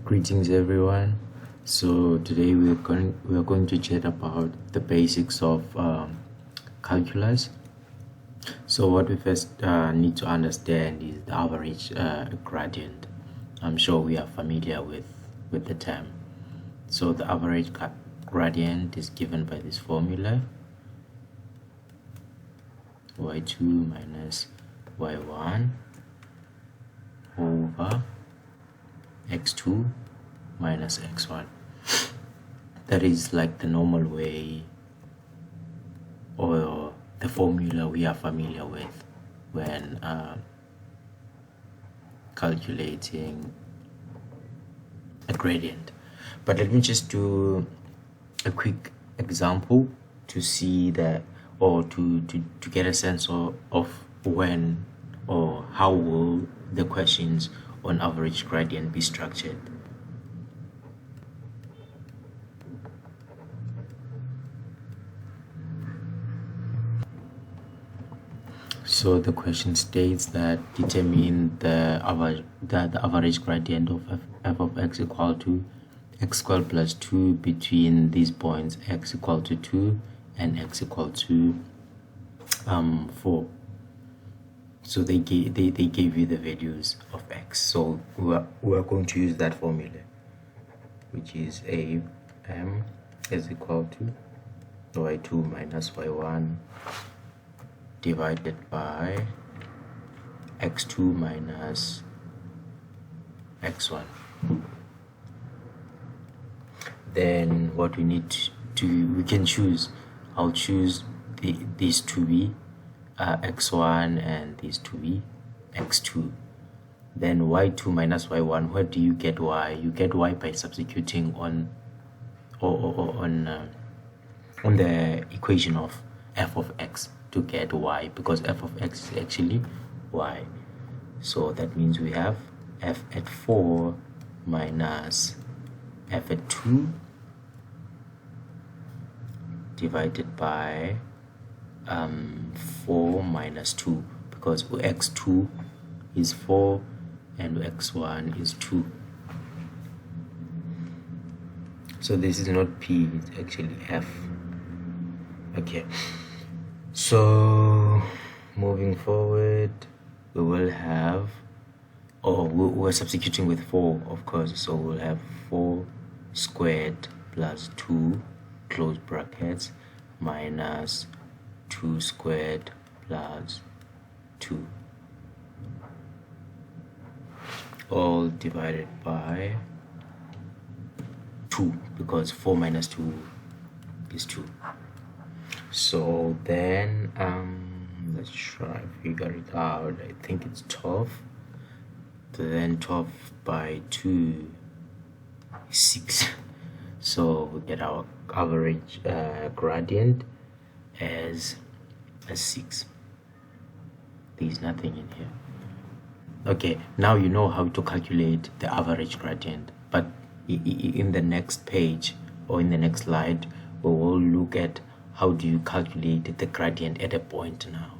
Greetings everyone. So today we are going to chat about the basics of calculus. So what we first need to understand is the average gradient. I'm sure we are familiar with the term. So the average gradient is given by this formula: y2 minus y1 over x2 minus x1. That is like the normal way, or the formula we are familiar with when calculating a gradient. But let me just do a quick example to see that, or to get a sense of when or how will the questions on average gradient be structured. So the question states that determine the average gradient of f of x equal to x squared plus 2 between these points x equal to 2 and x equal to 4. So they gave you the values of x. So we are going to use that formula, which is am is equal to y2 minus y1 divided by x2 minus x1. Then what we need to, we can choose, I'll choose these to be x1 and these to be x2. Then y2 minus y1, where do you get y? You get y by substituting on the equation of f of x to get y, because f of x is actually y. So that means we have f at 4 minus f at 2 divided by 4 minus 2, because x2 is 4 and x1 is 2. So this is not p, it's actually f. Okay, so moving forward, we will have, we're substituting with 4, of course, so we'll have 4 squared plus 2 close brackets minus 2 squared plus 2, all divided by 2, because 4 minus 2 is 2. So then let's try figure it out. I think it's 12. Then 12 by 2 is 6. So we get our average gradient as a 6. There's nothing in here. Okay, now you know how to calculate the average gradient, but in the next page or in the next slide, we will look at how do you calculate the gradient at a point now.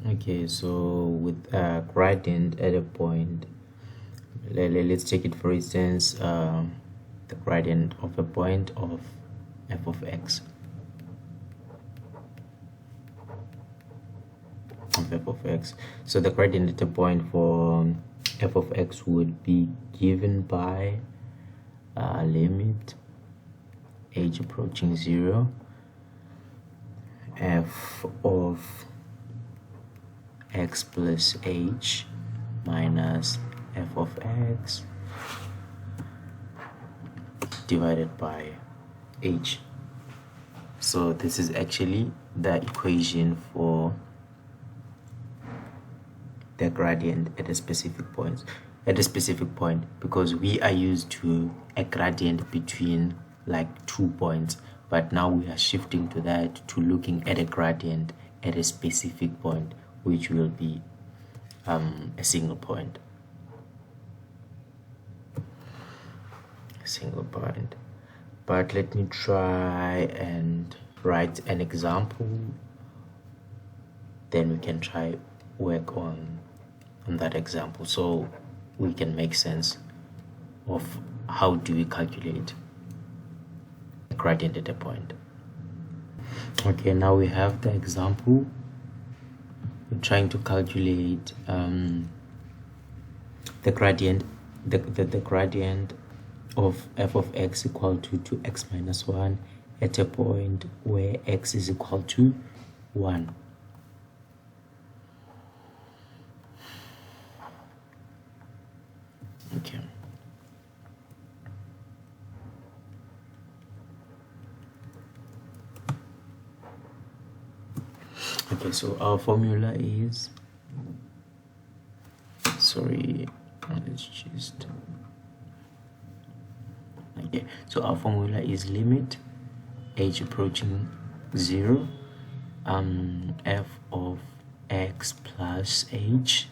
Okay, so with a gradient at a point, let's take it for instance, the gradient of a point of f of x. So the gradient at a point for f of x would be given by limit h approaching 0, f of x plus h minus f of x divided by h. So this is actually the equation for the gradient at a specific point, because we are used to a gradient between like 2 points, but now we are shifting to that, to looking at a gradient at a specific point, which will be a single point. But let me try and write an example, then we can try work on on that example, so we can make sense of how do we calculate the gradient at a point. Okay, now we have the example. We're trying to calculate the gradient, the gradient of f of x equal to 2x minus 1 at a point where x is equal to 1. Okay. Okay, so our formula is, sorry, let's just, okay, so our formula is limit h approaching 0, f of x plus h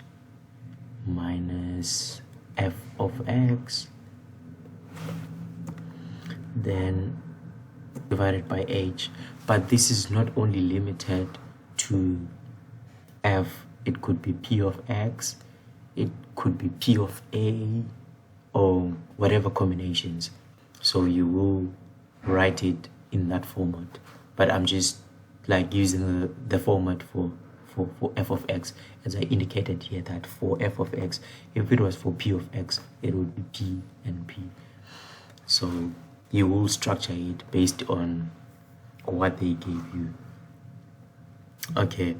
minus f of x, then divided by h. But this is not only limited to f, it could be p of x, it could be p of a, or whatever combinations. So you will write it in that format, but I'm just like using the format for f of x, as I indicated here, that for f of x, if it was for p of x, it would be p and p. So you will structure it based on what they gave you. Okay,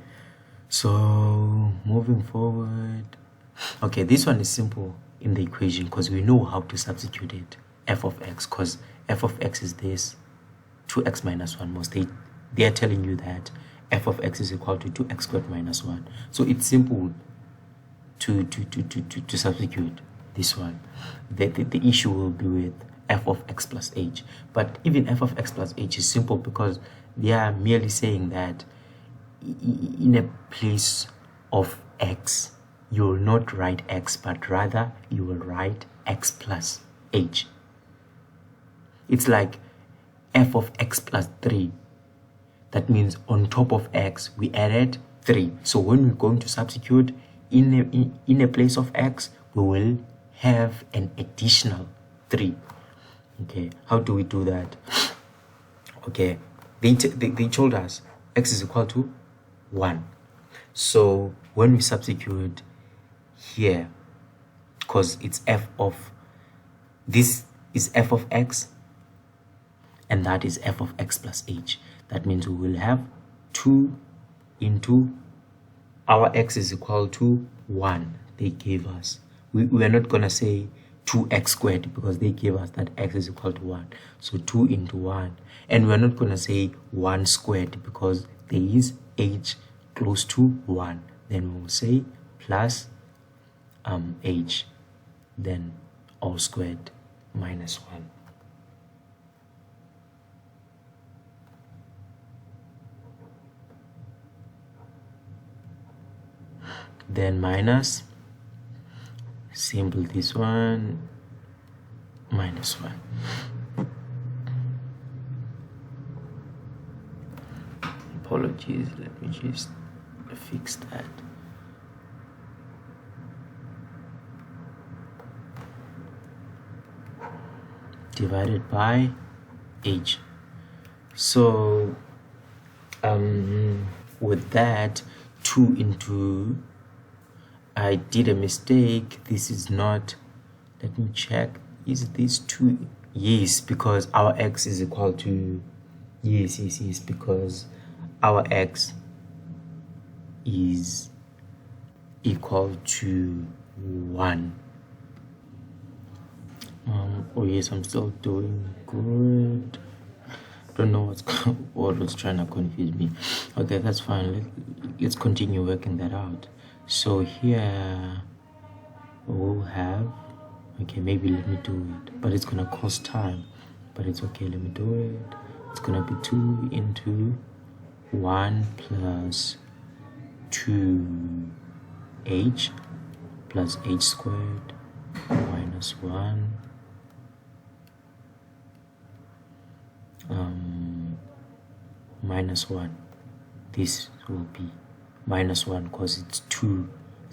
so moving forward, okay, this one is simple in the equation because we know how to substitute it, f of x, because f of x is this 2x minus 1. Most they are telling you that f of x is equal to 2x squared minus 1. So it's simple to substitute this one. The issue will be with f of x plus h. But even f of x plus h is simple because they are merely saying that in a place of x, you will not write x, but rather you will write x plus h. It's like f of x plus 3. That means on top of x, we added 3. So when we're going to substitute in a place of x, we will have an additional 3. Okay, how do we do that? Okay, they told us x is equal to 1. So when we substitute here, because it's f of, this is f of x, and that is f of x plus h. That means we will have 2 into our x is equal to 1. They gave us. We are not going to say 2x squared because they gave us that x is equal to 1. So 2 into 1. And we're not going to say 1 squared because there is h close to 1. Then we will say plus h, then all squared minus 1. Then minus, simple this one, minus 1. Apologies, let me just fix that. Divided by h. So with that, 2 into, I did a mistake. This is not, let me check, is this 2? Yes, because our x is equal to, yes, because our x is equal to 1. Oh yes, I'm still doing good. Don't know what was trying to confuse me. Okay, that's fine. Let's continue working that out. So here we'll have, okay, maybe let me do it, but it's gonna cost time, but it's okay, let me do it. It's gonna be 2 into 1 plus 2h plus h squared minus 1 minus 1. This will be minus 1 because it's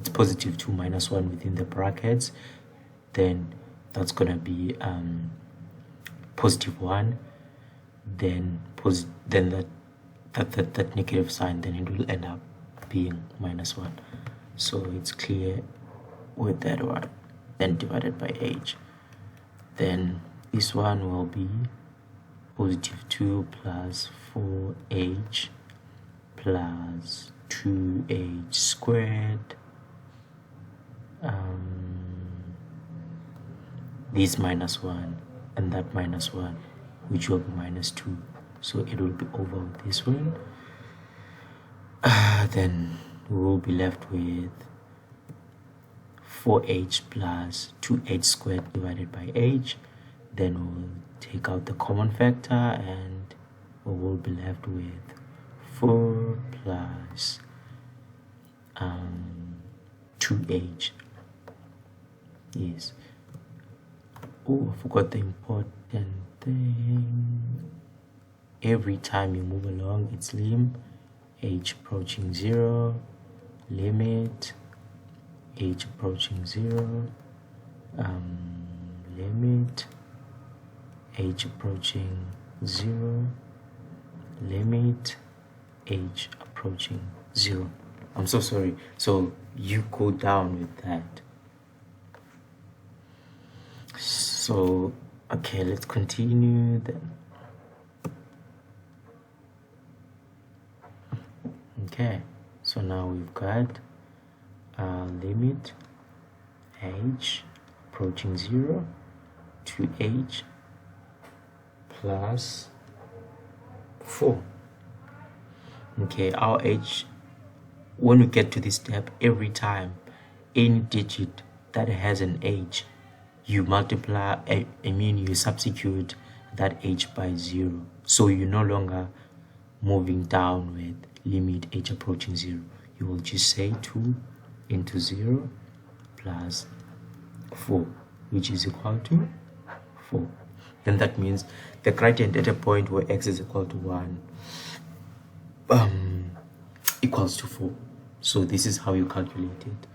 it's positive 2 minus 1 within the brackets, then that's gonna be positive 1, then that negative sign, then it will end up being minus 1. So it's clear with that one. Then divided by h, then this one will be positive 2 plus 4h plus 2h squared, this minus 1 and that minus 1, which will be minus 2, so it will be over with this one. Then we will be left with 4h plus 2h squared divided by h. Then we'll take out the common factor and we will be left with 4 plus 2h. Yes. Oh, I forgot the important thing. Every time you move along its limb, h approaching 0, limit h approaching 0, limit h approaching 0, limit h approaching 0. I'm so sorry. So you go down with that. So okay, let's continue then. Okay, so now we've got limit h approaching 0 to h plus 4. Okay, our h, when we get to this step, every time any digit that has an h, you multiply, you substitute that h by 0. So you're no longer moving down with limit h approaching 0. You will just say 2 into 0 plus 4, which is equal to 4. Then that means the gradient at a point where x is equal to 1 equals to 4. So this is how you calculate it.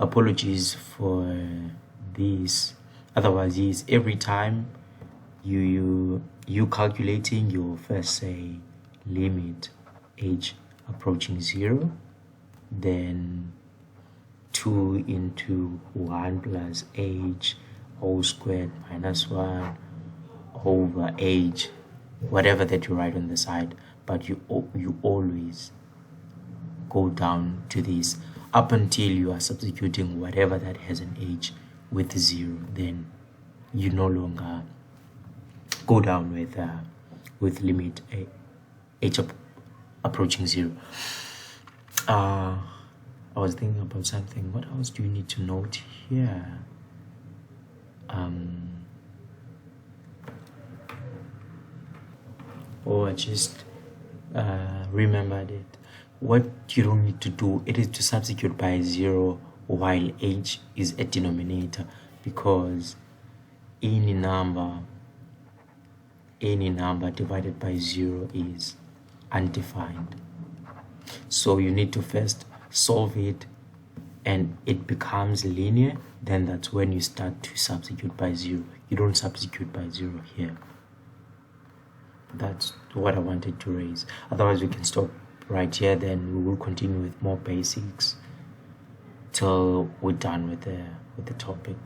Apologies for this. Otherwise, yes, every time you calculating, you first say limit h approaching 0, then 2 into 1 plus h whole squared minus 1 over h, whatever that you write on the side, but you always go down to this up until you are substituting whatever that has an h with 0. Then you no longer go down with limit h approaching 0. I was thinking about something. What else do you need to note here? I just remembered it. What you don't need to do, it is to substitute by 0 while h is a denominator, because any number divided by 0 is undefined. So you need to first solve it and it becomes linear, then that's when you start to substitute by 0. You don't substitute by 0 here. That's what I wanted to raise. Otherwise we can stop right here, then we will continue with more basics till we're done with the topic.